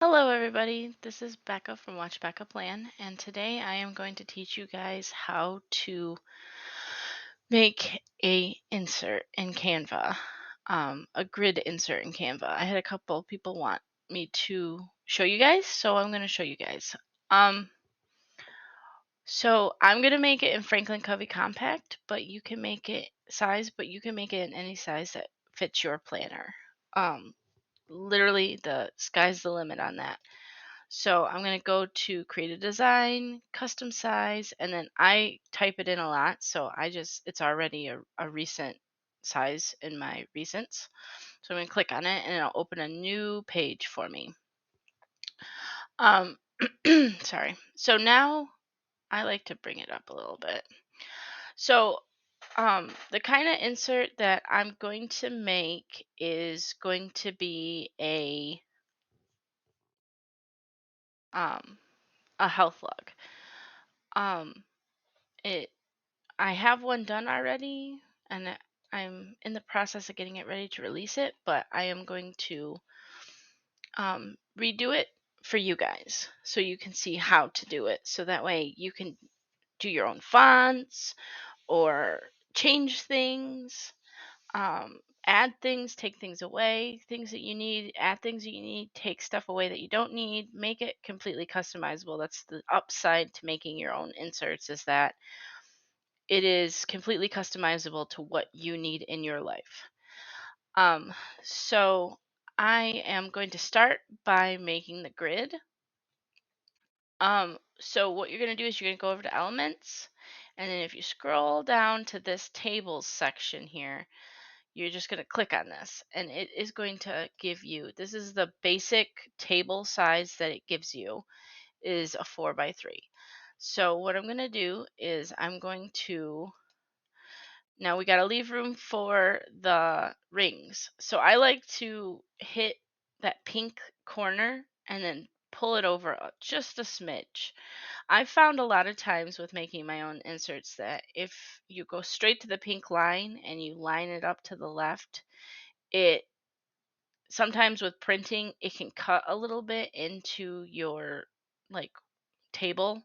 Hello everybody, this is Becca from Watch Becca Plan, and today I am going to teach you guys how to make a insert in Canva, a grid insert in Canva. I had a couple people want me to show you guys, so I'm going to show you guys. Um, so I'm going to make it in Franklin Covey Compact, but you can make it in any size that fits your planner. Literally the sky's the limit on that. So I'm going to go to create a design, custom size, and then I type it in a lot. So it's already a recent size in my recents. So I'm going to click on it and it'll open a new page for me. Um, sorry. So now I like to bring it up a little bit. So the kind of insert that I'm going to make is going to be um, a health log. Um, it I have one done already, and I'm in the process of getting it ready to release it, but I am going to redo it for you guys so you can see how to do it. So that way you can do your own fonts or change things, add things, take things away, things that you need, add things that you need, take stuff away that you don't need, make it completely customizable. That's the upside to making your own inserts, is that it is completely customizable to what you need in your life. Um, so I am going to start by making the grid. So what you're going to do is you're going to go over to elements, and then if you scroll down to this tables section here, you're just going to click on this, and it is going to give you, this is the basic table size that it gives you, is a 4x3. So what I'm going to do is I'm going to, now we got to leave room for the rings. So I like to hit that pink corner and then pull it over just a smidge. I've found a lot of times with making my own inserts that if you go straight to the pink line and you line it up to the left, it sometimes with printing it can cut a little bit into your like table,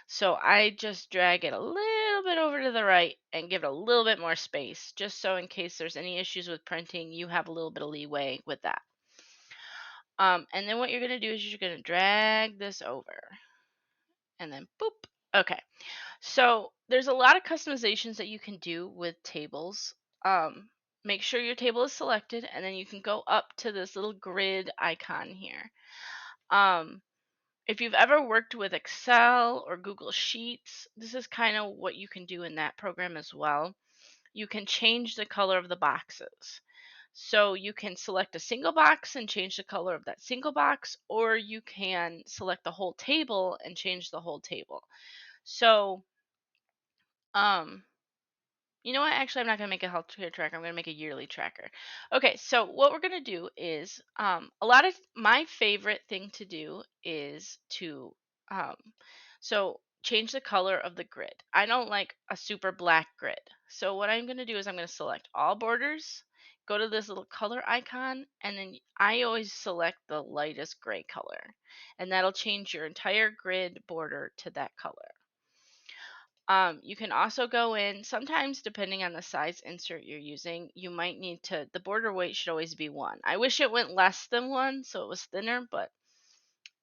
so I just drag it a little bit over to the right and give it a little bit more space, just so in case there's any issues with printing, you have a little bit of leeway with that. And then what you're going to do is you're going to drag this over and then boop. Okay. So there's a lot of customizations that you can do with tables. Make sure your table is selected, and then you can go up to this little grid icon here. Um, if you've ever worked with Excel or Google Sheets, this is kind of what you can do in that program as well. You can change the color of the boxes. So you can select a single box and change the color of that single box, or you can select the whole table and change the whole table. So, um, you know what? Actually, I'm not going to make a healthcare tracker. I'm going to make a yearly tracker. Okay, so what we're going to do is a lot of my favorite thing to do is to um, so change the color of the grid. I don't like a super black grid. So what I'm going to do is I'm going to select all borders, go to this little color icon, and then I always select the lightest gray color. And that'll change your entire grid border to that color. You can also go in, sometimes depending on the size insert you're using, you might need to, the border weight should always be 1. I wish it went less than 1 so it was thinner, but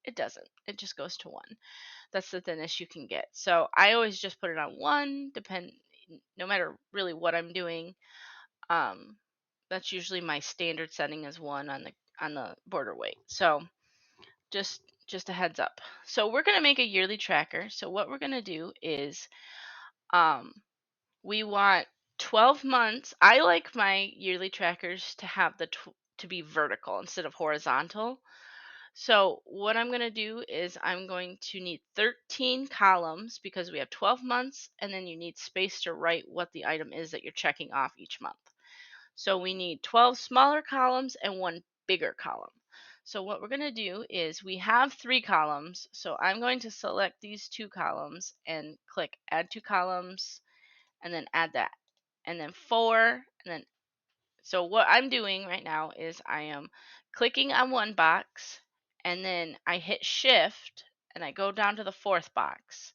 it doesn't. It just goes to 1. That's the thinnest you can get. So I always just put it on 1, no matter really what I'm doing. Um, that's usually my standard setting is 1 on the border weight. So just a heads up. So we're going to make a yearly tracker. So what we're going to do is um we want 12 months. I like my yearly trackers to have to be vertical instead of horizontal. So what I'm going to do is I'm going to need 13 columns because we have 12 months, and then you need space to write what the item is that you're checking off each month. So we need 12 smaller columns and 1 bigger column. So what we're going to do is we have 3 columns. So I'm going to select these 2 columns and click add 2 columns and then add that, and then 4, and then, so what I'm doing right now is I am clicking on one box and then I hit shift and I go down to the fourth box,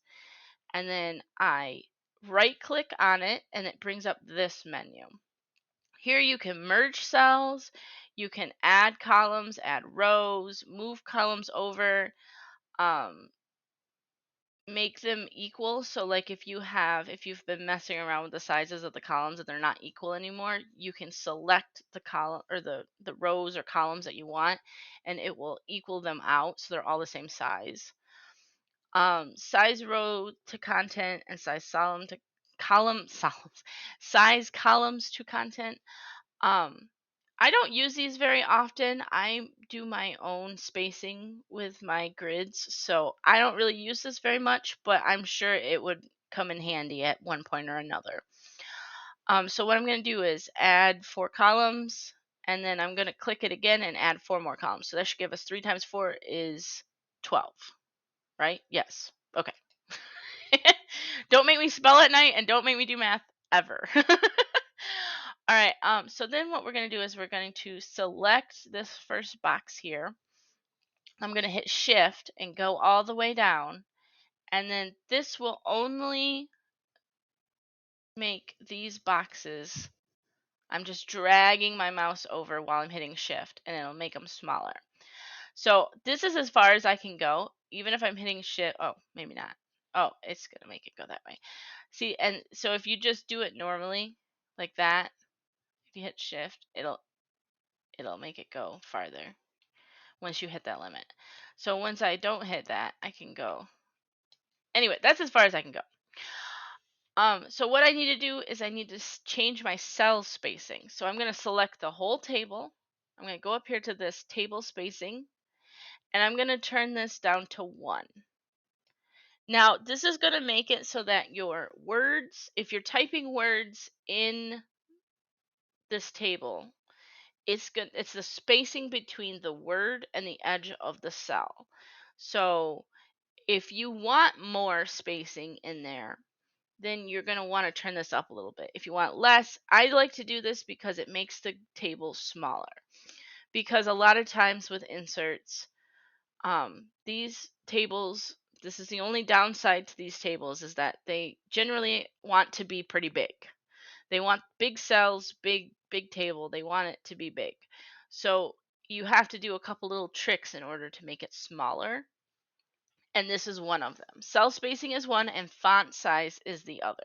and then I right click on it and it brings up this menu. Here you can merge cells, you can add columns, add rows, move columns over, um, make them equal. So like if you've been messing around with the sizes of the columns and they're not equal anymore, you can select the column or the rows or columns that you want, and it will equal them out so they're all the same size. Size row to content and size column to column columns, size columns to content. um, I don't use these very often. I do my own spacing with my grids, so I don't really use this very much, but I'm sure it would come in handy at one point or another. So what I'm going to do is add 4 columns, and then I'm going to click it again and add 4 more columns. So that should give us 3 times 4 is 12, right? Yes. Okay. Don't make me spell at night and don't make me do math ever. All right, so then what we're going to do is we're going to select this first box here. I'm going to hit shift and go all the way down. And then this will only make these boxes. I'm just dragging my mouse over while I'm hitting shift and it'll make them smaller. So this is as far as I can go, even if I'm hitting shift. Oh, maybe not. Oh, it's going to make it go that way. See, and so if you just do it normally like that, if you hit shift, it'll make it go farther once you hit that limit. So once I don't hit that, I can go. Anyway, that's as far as I can go. So what I need to do is I need to change my cell spacing. So I'm going to select the whole table. I'm going to go up here to this table spacing, and I'm going to turn this down to 1. Now, this is going to make it so that your words, if you're typing words in this table, it's the spacing between the word and the edge of the cell. So if you want more spacing in there, then you're going to want to turn this up a little bit. If you want less, I like to do this because it makes the table smaller. Because a lot of times with inserts, these tables, this is the only downside to these tables, is that they generally want to be pretty big. They want big cells, big table. They want it to be big. So you have to do a couple little tricks in order to make it smaller. And this is one of them. Cell spacing is one and font size is the other.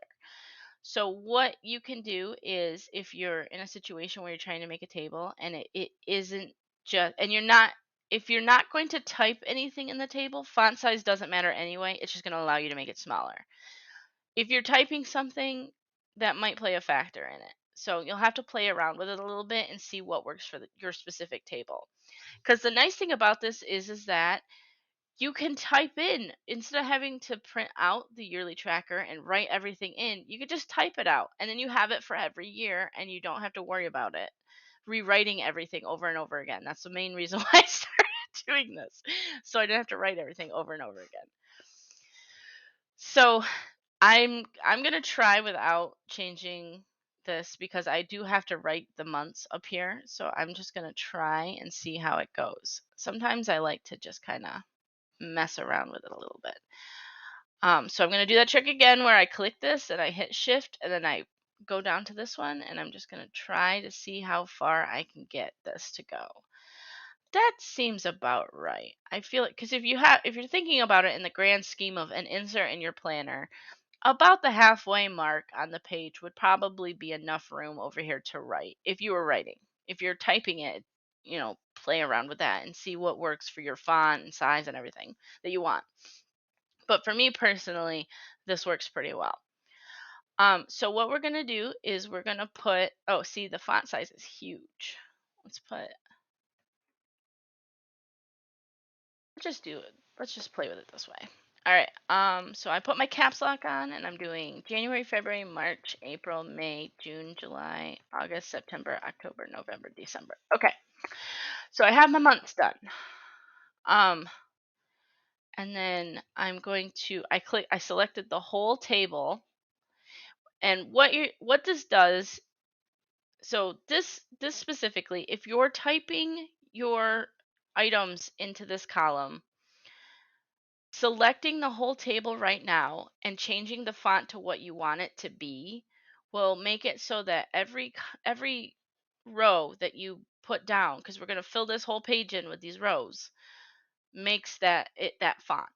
So what you can do is if you're in a situation where you're trying to make a table and it isn't just and you're not if you're not going to type anything in the table, font size doesn't matter anyway. It's just going to allow you to make it smaller. If you're typing something, that might play a factor in it. So you'll have to play around with it a little bit and see what works for your specific table. Because the nice thing about this is that you can type in instead of having to print out the yearly tracker and write everything in. You could just type it out, and then you have it for every year, and you don't have to worry about it rewriting everything over and over again. That's the main reason why I started doing this, so I didn't have to write everything over and over again. So I'm gonna try without changing this because I do have to write the months up here. So I'm just gonna try and see how it goes. Sometimes I like to just kind of mess around with it a little bit. So I'm gonna do that trick again where I click this and I hit shift and then I go down to this one, and I'm just gonna try to see how far I can get this to go. That seems about right. I feel it because if you're thinking about it in the grand scheme of an insert in your planner, about the halfway mark on the page would probably be enough room over here to write if you were writing. If you're typing it, play around with that and see what works for your font and size and everything that you want. But for me personally, this works pretty well. So what we're gonna do is we're gonna put. Oh, see, the font size is huge. Let's just play with it this way. All right. So I put my caps lock on, and I'm doing January, February, March, April, May, June, July, August, September, October, November, December. Okay. So I have my months done. And then I selected the whole table, and what this does. So this specifically, if you're typing your items into this column, selecting the whole table right now and changing the font to what you want it to be will make it so that every row that you put down, because we're going to fill this whole page in with these rows, makes that font.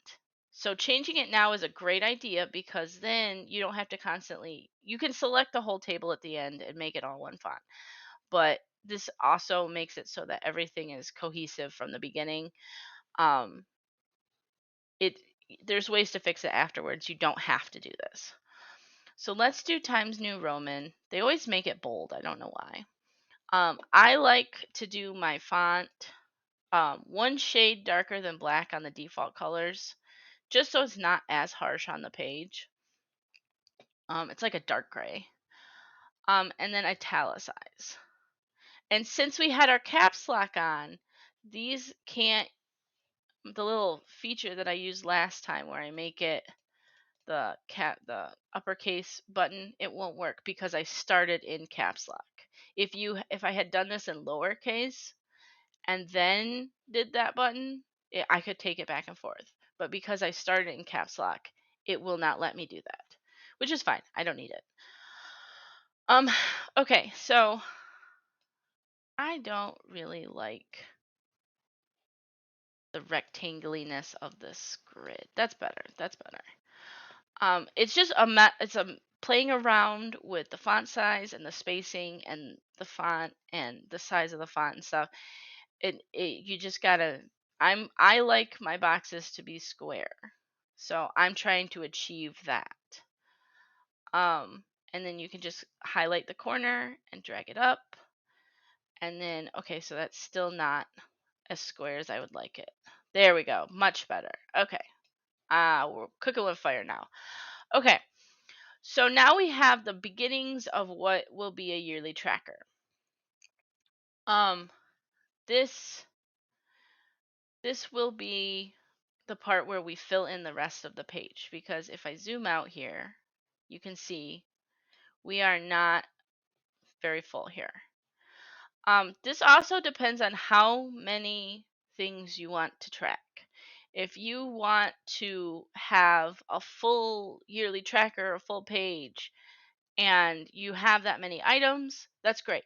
So changing it now is a great idea, because then you don't have to constantly, you can select the whole table at the end and make it all one font. But this also makes it so that everything is cohesive from the beginning. Um, it there's ways to fix it afterwards. You don't have to do this. So let's do Times New Roman. They always make it bold. I don't know why. I like to do my font one shade darker than black on the default colors, just so it's not as harsh on the page. It's like a dark gray. And then italicize. And since we had our caps lock on, these can't, the little feature that I used last time where I make it the uppercase button, it won't work because I started in caps lock. If I had done this in lowercase and then did that button, I could take it back and forth. But because I started in caps lock, it will not let me do that, which is fine. I don't need it. Um okay, so I don't really like the rectanguliness of this grid. That's better. That's better. It's just it's a playing around with the font size and the spacing and the font and the size of the font and stuff. It you just gotta. I like my boxes to be square, so I'm trying to achieve that. Um, and then you can just highlight the corner and drag it up, and then okay, so that's still not as square as I would like it. There we go, much better. Okay, we're cooking with fire now. Okay, so now we have the beginnings of what will be a yearly tracker. Um, this this will be the part where we fill in the rest of the page, because if I zoom out here, you can see we are not very full here. This also depends on how many things you want to track. If you want to have a full yearly tracker, a full page, and you have that many items, that's great.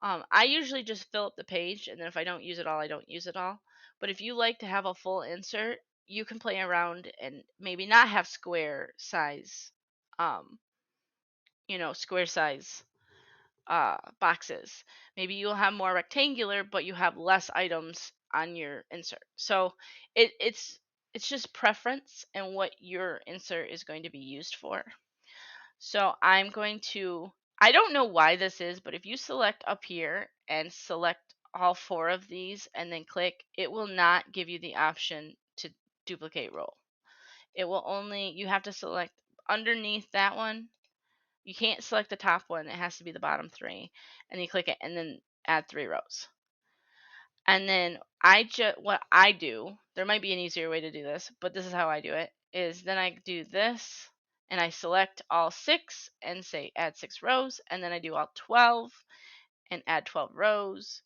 I usually just fill up the page, and then if I don't use it all, I don't use it all. But if you like to have a full insert, you can play around and maybe not have um, square size boxes. Maybe you'll have more rectangular, but you have less items on your insert. So it's just preference and what your insert is going to be used for. So I'm going to, I don't know why this is, but if you select up here and select all four of these and then click, it will not give you the option to duplicate row. It will only, you have to select underneath that one. You can't select the top one. It has to be the bottom three. And you click it and then add 3 rows. And then what I do, there might be an easier way to do this, but this is how I do it, is then I do this and I select all 6 and say add 6 rows, and then I do all 12 and add 12 rows.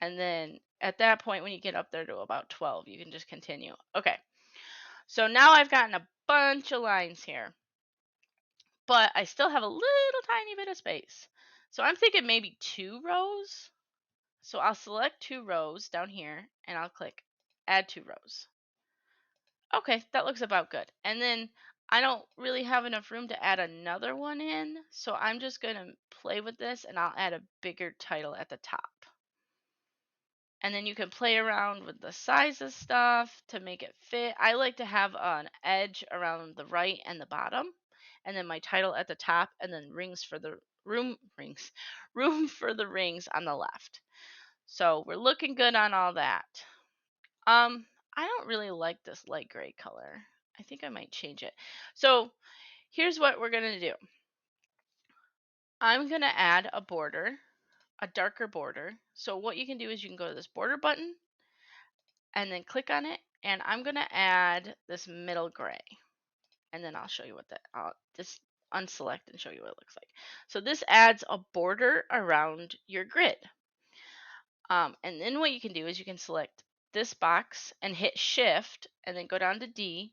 And then at that point, when you get up there to about 12, you can just continue. Okay, so now I've gotten a bunch of lines here, but I still have a little tiny bit of space. So I'm thinking maybe 2 rows. So I'll select 2 rows down here and I'll click add 2 rows. Okay, that looks about good. And then I don't really have enough room to add another one in, so I'm just going to play with this and I'll add a bigger title at the top. And then you can play around with the size of stuff to make it fit. I like to have an edge around the right and the bottom, and then my title at the top, and then rings for the room for the rings on the left. So we're looking good on all that. Um, I don't really like this light gray color. I think I might change it. So here's what we're gonna do. I'm gonna add a border, a darker border. So what you can do is you can go to this border button and then click on it, and I'm gonna add this middle gray. And then I'll show you what I'll just unselect and show you what it looks like. So this adds a border around your grid. And then what you can do is you can select this box and hit shift and then go down to D.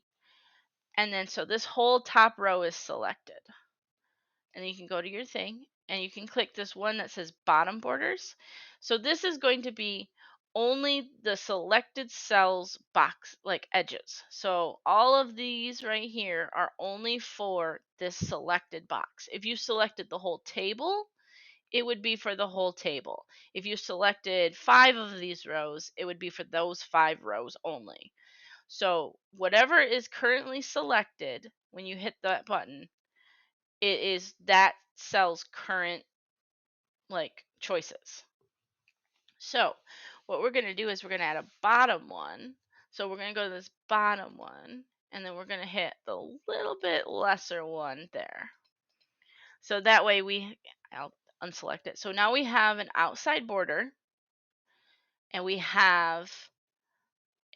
And then so this whole top row is selected. And then you can go to your thing and you can click this one that says bottom borders. So this is going to be only the selected cells box like edges. So all of these right here are only for this selected box. If you selected the whole table, it would be for the whole table. If you selected 5 of these rows, it would be for those 5 rows only. So whatever is currently selected when you hit that button, it is that cell's current like choices. So what we're going to do is we're going to add a bottom one. So we're going to go to this bottom one and then we're going to hit the little bit lesser one there. So that way I'll unselect it. So now we have an outside border and we have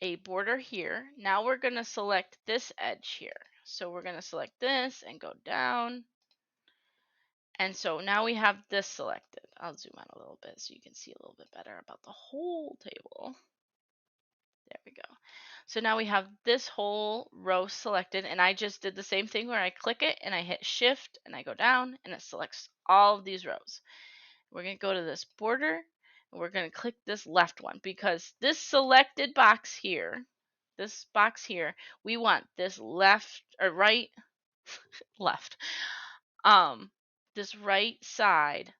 a border here. Now we're going to select this edge here. So we're going to select this and go down. And so now we have this selected. I'll zoom out a little bit so you can see a little bit better about the whole table. There we go. So now we have this whole row selected, and I just did the same thing where I click it and I hit shift and I go down and it selects all of these rows. We're going to go to this border and we're going to click this left one because this selected box here, we want this left or right, left, this right side,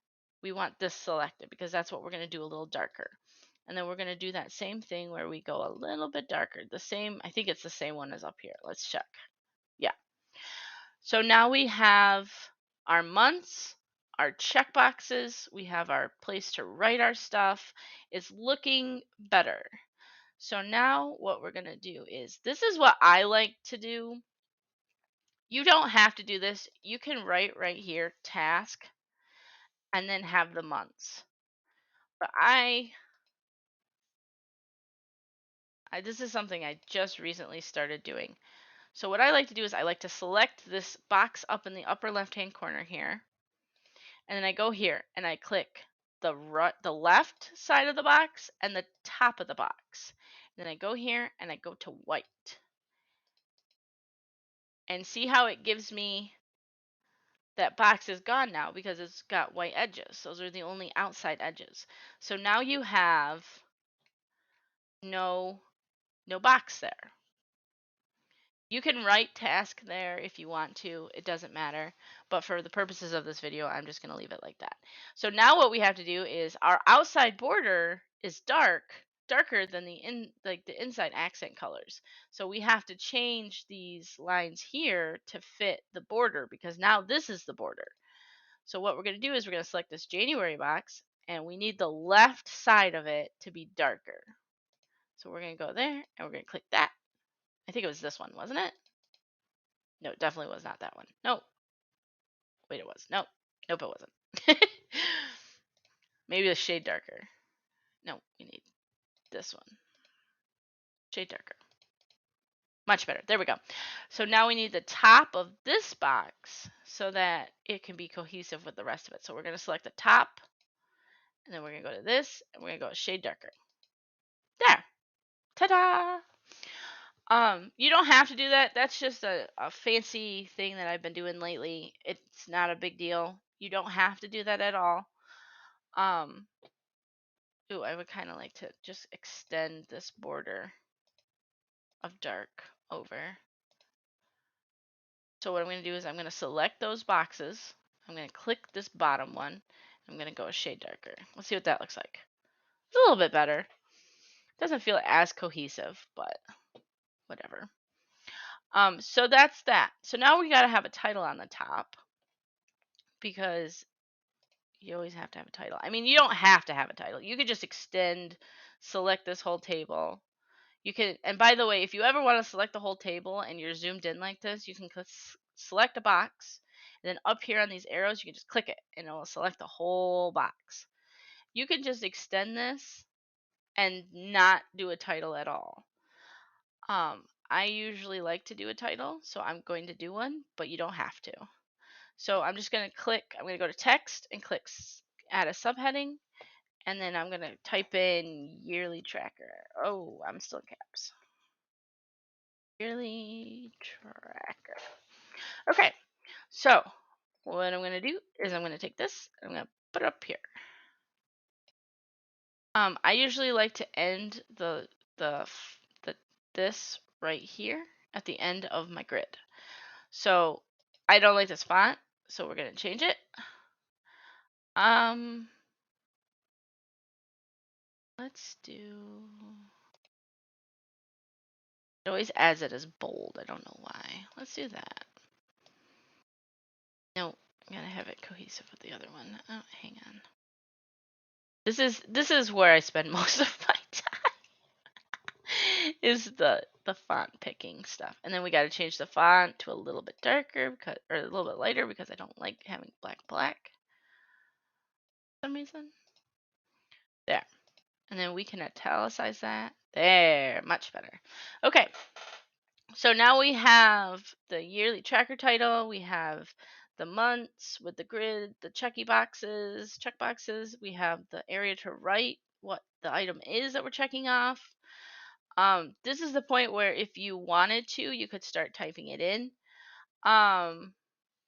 we want this selected because that's what we're going to do a little darker. And then we're going to do that same thing where we go a little bit darker. The same, I think it's the same one as up here. Let's check. Yeah. So now we have our months, our check boxes, we have our place to write our stuff. It's looking better. So now what we're going to do is, this is what I like to do. You don't have to do this. You can write right here, task, and then have the months. But this is something I just recently started doing. So what I like to do is I like to select this box up in the upper left-hand corner here. And then I go here and I click the left side of the box and the top of the box. And then I go here and I go to white. And see how it gives me that box is gone now because it's got white edges. Those are the only outside edges. So now you have no box there. You can write task there if you want to. It doesn't matter. But for the purposes of this video, I'm just going to leave it like that. So now what we have to do is our outside border is darker than the inside accent colors. So we have to change these lines here to fit the border because now this is the border. So what we're going to do is we're going to select this January box and we need the left side of it to be darker. So we're going to go there and we're going to click that. I think it was this one, wasn't it? No, it definitely was not that one. No. Wait, it was. Nope. Nope, it wasn't. Maybe a shade darker. No, we need this one. Shade darker. Much better. There we go. So now we need the top of this box so that it can be cohesive with the rest of it. So we're going to select the top, and then we're going to go to this, and we're going to go shade darker. There. Ta-da! You don't have to do that. That's just a fancy thing that I've been doing lately. It's not a big deal. You don't have to do that at all. Ooh, I would kind of like to just extend this border of dark over. So what I'm going to do is I'm going to select those boxes. I'm going to click this bottom one. I'm going to go a shade darker. Let's see what that looks like. It's a little bit better. Doesn't feel as cohesive, but whatever. So that's that. So now we got to have a title on the top because you always have to have a title. I mean, you don't have to have a title. You could just select this whole table. You can, and by the way, if you ever want to select the whole table and you're zoomed in like this, you can select a box, and then up here on these arrows, you can just click it, and it will select the whole box. You can just extend this and not do a title at all. I usually like to do a title, so I'm going to do one, but you don't have to. So I'm just going to go to text and click add a subheading, And then I'm going to type in yearly tracker. Oh, I'm still in caps. Yearly tracker. Okay, so what I'm going to do is I'm going to take this, I'm going to put it up here. I usually like to end the this right here at the end of my grid. So I don't like this font, so we're going to change it. Let's do, it always adds it as bold. I don't know why. Let's do that. No, I'm gonna have it cohesive with the other one. Oh, hang on. This is where I spend most of my time is the font picking stuff. And then we got to change the font to a little bit darker because, or a little bit lighter, because I don't like having black for some reason. There. And then we can italicize that. There, much better. Okay. So now we have the yearly tracker title, we have the months with the grid, the check boxes, we have the area to write what the item is that we're checking off. This is the point where if you wanted to, you could start typing it in.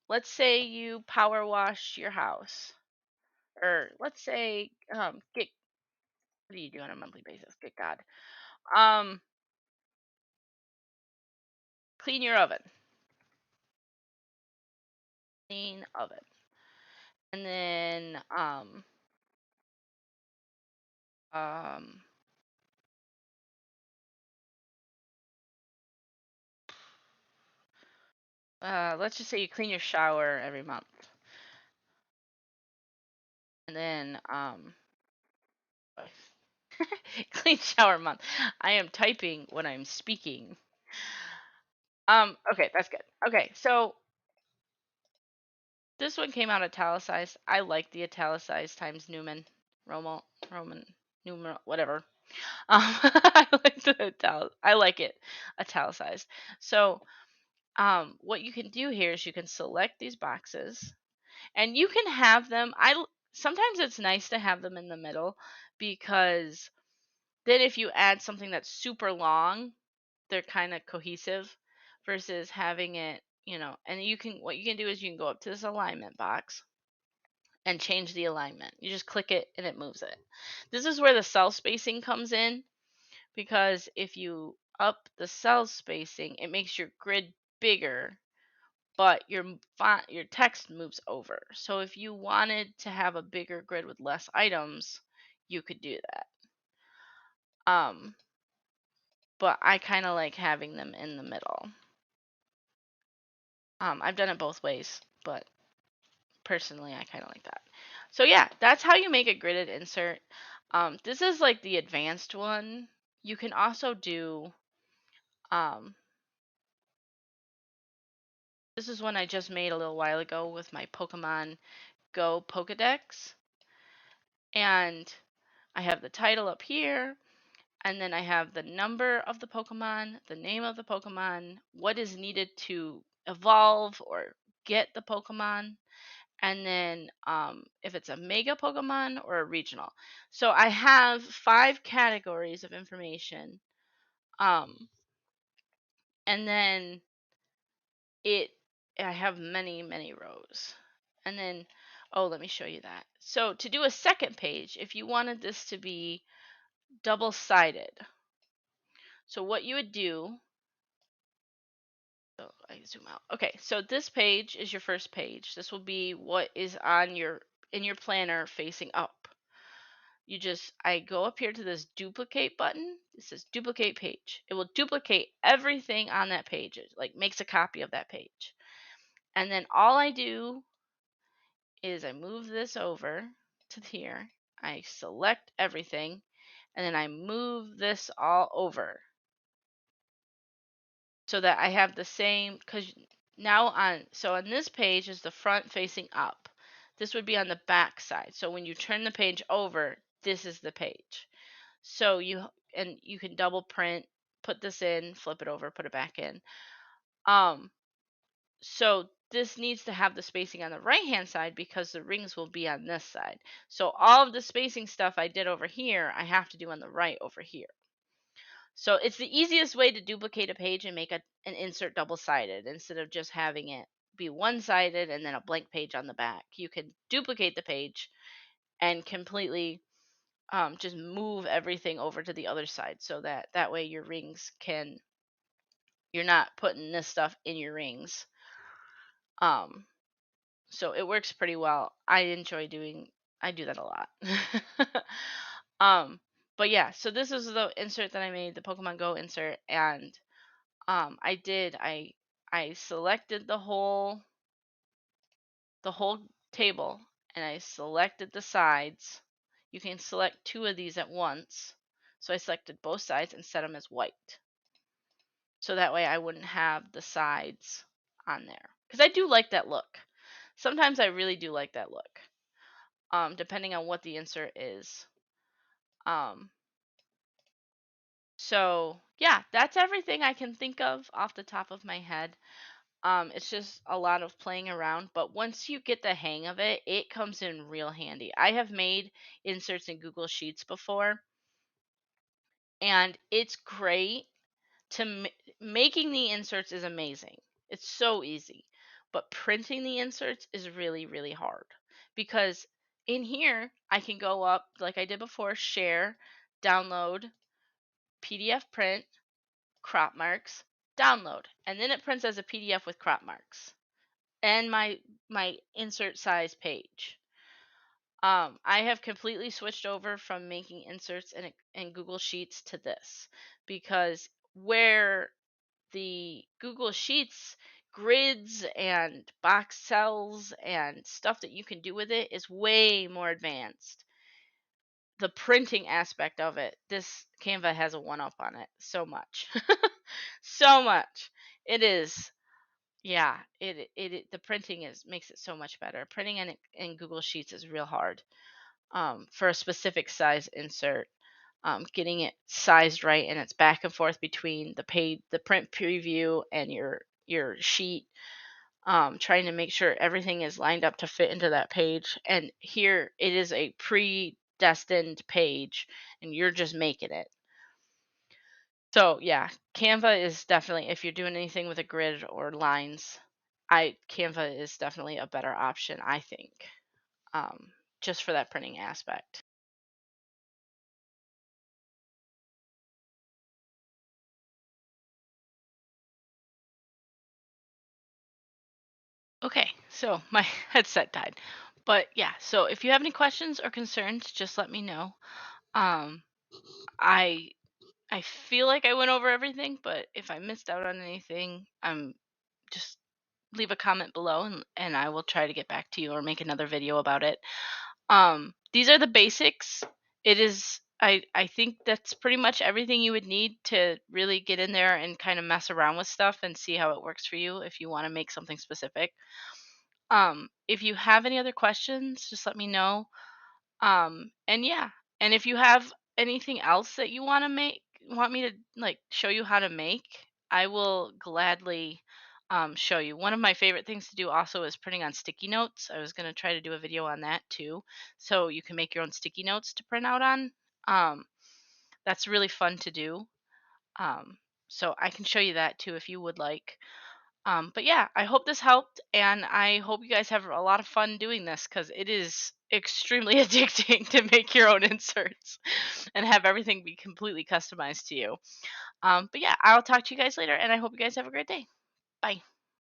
Let's say you power wash your house, or let's say get, what do you do on a monthly basis? Good God. Clean your oven. Clean oven. And then um let's just say you clean your shower every month. And then clean shower month. I am typing when I'm speaking. Okay, that's good. Okay, so this one came out italicized. I like the italicized Times Newman, Roman numeral, whatever. I like I like it italicized. So what you can do here is you can select these boxes, and you can have them. Sometimes it's nice to have them in the middle, because then if you add something that's super long, they're kind of cohesive versus having it, and what you can do is you can go up to this alignment box and change the alignment. You just click it and it moves it. This is where the cell spacing comes in, because if you up the cell spacing, it makes your grid bigger, but your text moves over. So if you wanted to have a bigger grid with less items, you could do that. But I kind of like having them in the middle. I've done it both ways, but personally I kind of like that. So yeah, that's how you make a gridded insert. This is like the advanced one. You can also do this is one I just made a little while ago with my Pokemon Go Pokedex. And I have the title up here, and then I have the number of the Pokemon, the name of the Pokemon, what is needed to evolve or get the Pokemon, and then if it's a Mega Pokemon or a regional. So I have 5 categories of information. And then I have many, many rows. And then, oh, let me show you that. So to do a second page, if you wanted this to be double-sided, so what you would do, so I zoom out. Okay, so this page is your first page. This will be what is on in your planner facing up. I go up here to this duplicate button. It says duplicate page. It will duplicate everything on that page. It like makes a copy of that page. And then all I do is I move this over to here. I select everything, and then I move this all over so that I have the same, because now on this page is the front facing up. This would be on the back side. So when you turn the page over, this is the page. So you can double print, put this in, flip it over, put it back in. So this needs to have the spacing on the right hand side because the rings will be on this side. So all of the spacing stuff I did over here, I have to do on the right over here. So it's the easiest way to duplicate a page and make an insert double-sided instead of just having it be one-sided and then a blank page on the back. You can duplicate the page and completely just move everything over to the other side so that way your rings can, you're not putting this stuff in your rings. So it works pretty well. I do that a lot. um but yeah, so this is the insert that I made, the Pokemon Go insert, and I selected the whole table, and I selected the sides. You can select two of these at once. So I selected both sides and set them as white. So that way I wouldn't have the sides on there. Because I do like that look. Sometimes I really do like that look. Depending on what the insert is. Um, so yeah, that's everything I can think of off the top of my head. It's just a lot of playing around, but once you get the hang of it, it comes in real handy. I have made inserts in Google Sheets before, and it's great to making the inserts is amazing. It's so easy. But printing the inserts is really, really hard because in here I can go up like I did before, share, download, PDF print, crop marks, download, and then it prints as a PDF with crop marks and my insert size page. I have completely switched over from making inserts in Google Sheets to this because where the Google Sheets grids and box cells and stuff that you can do with it is way more advanced. The printing aspect of it, this Canva has a one up on it so much. So much. It is, yeah, the printing is makes it so much better. Printing in Google Sheets is real hard. For a specific size insert, getting it sized right, and it's back and forth between the print preview and your sheet, trying to make sure everything is lined up to fit into that page. And here it is a predestined page, and you're just making it. So yeah, Canva is definitely, if you're doing anything with a grid or lines, Canva is definitely a better option, I think, just for that printing aspect. Okay, so my headset died. But yeah, so if you have any questions or concerns, just let me know. Um, I I feel like I went over everything, but if I missed out on anything, just leave a comment below, and I will try to get back to you or make another video about it. These are the basics. I think that's pretty much everything you would need to really get in there and kind of mess around with stuff and see how it works for you if you want to make something specific. If you have any other questions, just let me know. And yeah, and if you have anything else that you want me to like show you how to make, I will gladly show you. One of my favorite things to do also is printing on sticky notes. I was going to try to do a video on that too. So you can make your own sticky notes to print out on. Um, that's really fun to do. Um, so I can show you that too if you would like. But yeah, I hope this helped, and I hope you guys have a lot of fun doing this because it is extremely addicting to make your own inserts and have everything be completely customized to you. But yeah, I'll talk to you guys later, and I hope you guys have a great day. Bye.